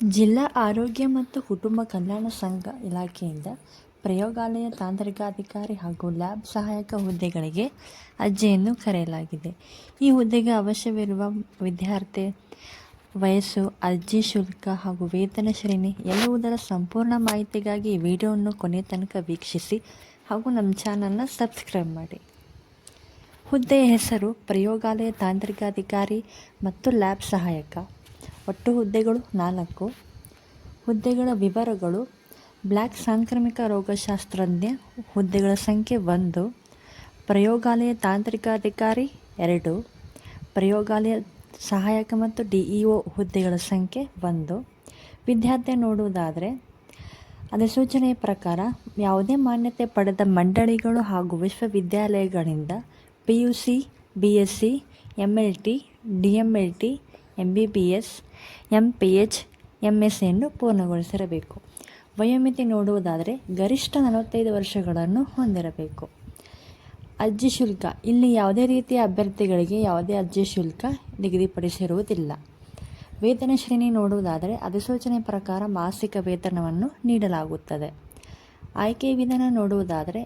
ಜಿಲ್ಲಾ ಆರೋಗ್ಯ ಮತ್ತು ಕುಟುಂಬ ಕಲ್ಯಾಣ ಸಂಘ ಇಲಾಖೆಯಿಂದ ಪ್ರಯೋಗಾಲಯ ತಾಂತ್ರಿಕಾಧಿಕಾರಿ ಹಾಗೂ ಲ್ಯಾಬ್ ಸಹಾಯಕ ಹುದ್ದೆಗಳಿಗೆ ಅರ್ಜಿಯನ್ನು ಕರೆಯಲಾಗಿದೆ. ಈ ಹುದ್ದೆಗೆ ಅವಶ್ಯವಿರುವ ವಿದ್ಯಾರ್ಥಿ ವಯಸ್ಸು, ಅರ್ಜಿ ಶುಲ್ಕ ಹಾಗೂ ವೇತನ ಶ್ರೇಣಿ ಎಲ್ಲವುದರ ಸಂಪೂರ್ಣ ಮಾಹಿತಿಗಾಗಿ ಈ ವಿಡಿಯೋವನ್ನು ಕೊನೆಯ ತನಕ ವೀಕ್ಷಿಸಿ ಹಾಗೂ ನಮ್ಮ ಚಾನಲ್ನ ಸಬ್ಸ್ಕ್ರೈಬ್ ಮಾಡಿ. ಹುದ್ದೆಯ ಹೆಸರು ಪ್ರಯೋಗಾಲಯ ತಾಂತ್ರಿಕಾಧಿಕಾರಿ ಮತ್ತು ಲ್ಯಾಬ್ ಸಹಾಯಕ. ಒಟ್ಟು ಹುದ್ದೆಗಳು 4. ಹುದ್ದೆಗಳ ವಿವರಗಳು: ಬ್ಲ್ಯಾಕ್ ಸಾಂಕ್ರಾಮಿಕ ರೋಗಶಾಸ್ತ್ರಜ್ಞ ಹುದ್ದೆಗಳ ಸಂಖ್ಯೆ 1, ಪ್ರಯೋಗಾಲಯ ತಾಂತ್ರಿಕಾಧಿಕಾರಿ 2, ಪ್ರಯೋಗಾಲಯ ಸಹಾಯಕ ಮತ್ತು DEO ಹುದ್ದೆಗಳ ಸಂಖ್ಯೆ 1. ವಿದ್ಯಾರ್ಥಿ ನೋಡುವುದಾದರೆ ಅಧಿಸೂಚನೆಯ ಪ್ರಕಾರ ಯಾವುದೇ ಮಾನ್ಯತೆ ಪಡೆದ ಮಂಡಳಿಗಳು ಹಾಗೂ ವಿಶ್ವವಿದ್ಯಾಲಯಗಳಿಂದ PUC, BSc, MLT, DMLT, MBBS, MPH, MSc ಪೂರ್ಣಗೊಳಿಸಿರಬೇಕು. ವಯೋಮಿತಿ ನೋಡುವುದಾದರೆ ಗರಿಷ್ಠ 45 ವರ್ಷಗಳನ್ನು ಹೊಂದಿರಬೇಕು. ಅರ್ಜಿ ಶುಲ್ಕ: ಇಲ್ಲಿ ಯಾವುದೇ ರೀತಿಯ ಅಭ್ಯರ್ಥಿಗಳಿಗೆ ಯಾವುದೇ ಅರ್ಜಿ ಶುಲ್ಕ ನಿಗದಿಪಡಿಸಿರುವುದಿಲ್ಲ. ವೇತನ ಶ್ರೇಣಿ ನೋಡುವುದಾದರೆ ಅಧಿಸೂಚನೆ ಪ್ರಕಾರ ಮಾಸಿಕ ವೇತನವನ್ನು ನೀಡಲಾಗುತ್ತದೆ. ಆಯ್ಕೆ ವಿಧಾನ ನೋಡುವುದಾದರೆ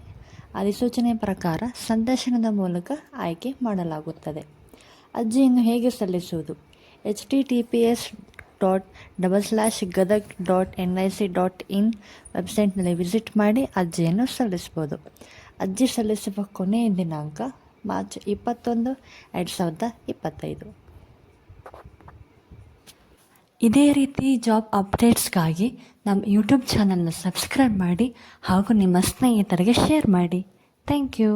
ಅಧಿಸೂಚನೆ ಪ್ರಕಾರ ಸಂದರ್ಶನದ ಮೂಲಕ ಆಯ್ಕೆ ಮಾಡಲಾಗುತ್ತದೆ. ಅರ್ಜಿಯನ್ನು ಹೇಗೆ ಸಲ್ಲಿಸುವುದು? https://gadag.nic.in ವೆಬ್ಸೈಟ್ನಲ್ಲಿ ವಿಸಿಟ್ ಮಾಡಿ ಅರ್ಜಿಯನ್ನು ಸಲ್ಲಿಸ್ಬೋದು. ಅರ್ಜಿ ಸಲ್ಲಿಸುವ ಕೊನೆಯ ದಿನಾಂಕ ಮಾರ್ಚ್ 21, 2025. ಇದೇ ರೀತಿ ಜಾಬ್ ಅಪ್ಡೇಟ್ಸ್ಗಾಗಿ ನಮ್ಮ ಯೂಟ್ಯೂಬ್ ಚಾನಲ್ನ ಸಬ್ಸ್ಕ್ರೈಬ್ ಮಾಡಿ ಹಾಗೂ ನಿಮ್ಮ ಸ್ನೇಹಿತರಿಗೆ ಶೇರ್ ಮಾಡಿ. Thank you.